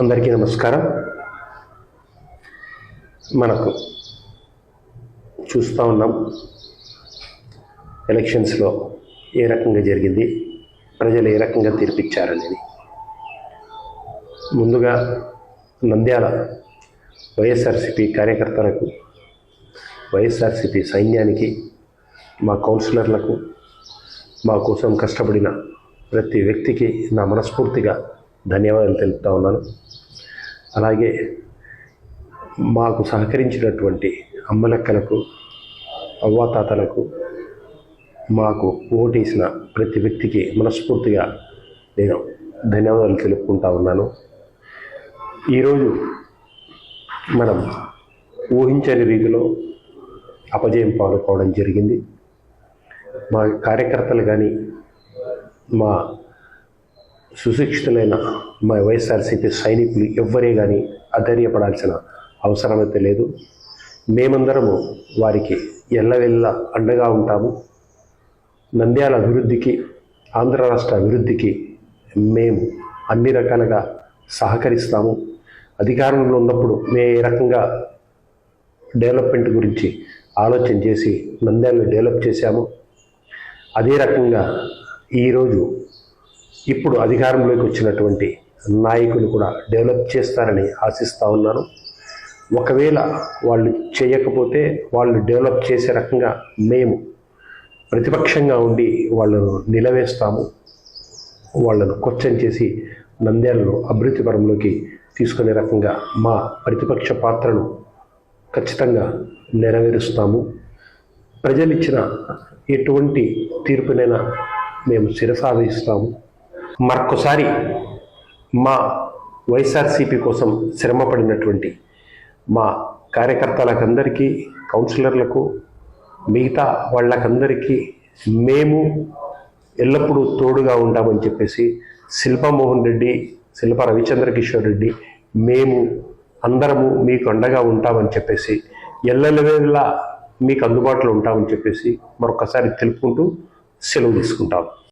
అందరికీ నమస్కారం. మనకు చూస్తూ ఉన్నాం ఎలక్షన్స్లో ఏ రకంగా జరిగింది, ప్రజలు ఏ రకంగా తీర్పిచ్చారనేది. ముందుగా నంద్యాల వైఎస్ఆర్సీపీ కార్యకర్తలకు, వైఎస్ఆర్సీపీ సైన్యానికి, మా కౌన్సిలర్లకు, మా కోసం కష్టపడిన ప్రతి వ్యక్తికి నా మనస్ఫూర్తిగా ధన్యవాదాలు తెలుపుతా ఉన్నాను. అలాగే మాకు సహకరించినటువంటి అమ్మలక్కలకు, అవ్వాతాతలకు, మాకు ఓటేసిన ప్రతి వ్యక్తికి మనస్ఫూర్తిగా నేను ధన్యవాదాలు తెలుపుకుంటా ఉన్నాను. ఈరోజు మనం ఊహించని రీతిలో అపజయం పాల్గొనడం జరిగింది. మా కార్యకర్తలు కానీ, మా సుశిక్షితులైన మా వైఎస్ఆర్సీపీ సైనికులు ఎవ్వరే కానీ అధైర్యపడాల్సిన అవసరమైతే లేదు. మేమందరము వారికి ఎల్లవెల్ల అండగా ఉంటాము. నంద్యాల అభివృద్ధికి, ఆంధ్ర రాష్ట్ర అభివృద్ధికి మేము అన్ని రకాలుగా సహకరిస్తాము. అధికారంలో ఉన్నప్పుడు మేము ఏ రకంగా డెవలప్మెంట్ గురించి ఆలోచన చేసి నంద్యాలను డెవలప్ చేశాము, అదే రకంగా ఈరోజు ఇప్పుడు అధికారంలోకి వచ్చినటువంటి నాయకులు కూడా డెవలప్ చేస్తారని ఆశిస్తూ ఉన్నాను. ఒకవేళ వాళ్ళు చేయకపోతే వాళ్ళు డెవలప్ చేసే రకంగా మేము ప్రతిపక్షంగా ఉండి వాళ్ళను నిలవేస్తాము. వాళ్ళను క్వశ్చన్ చేసి నంద్యాలను అభివృద్ధి పరంలోకి తీసుకునే రకంగా మా ప్రతిపక్ష పాత్రను ఖచ్చితంగా నెరవేరుస్తాము. ప్రజలిచ్చిన ఎటువంటి తీర్పునైనా మేము శిరసావహిస్తాము. మరొకసారి మా వైఎస్ఆర్సీపీ కోసం శ్రమపడినటువంటి మా కార్యకర్తలకందరికీ, కౌన్సిలర్లకు, మిగతా వాళ్ళకందరికీ మేము ఎల్లప్పుడూ తోడుగా ఉంటామని చెప్పేసి శిల్పమోహన్ రెడ్డి, శిల్ప రవిచంద్ర కిషోర్ రెడ్డి, మేము అందరము మీకు అండగా ఉంటామని చెప్పేసి ఎల్లవేళలా మీకు అందుబాటులో ఉంటామని చెప్పేసి మరొకసారి తెలుపుకుంటూ సెలవు తీసుకుంటాం.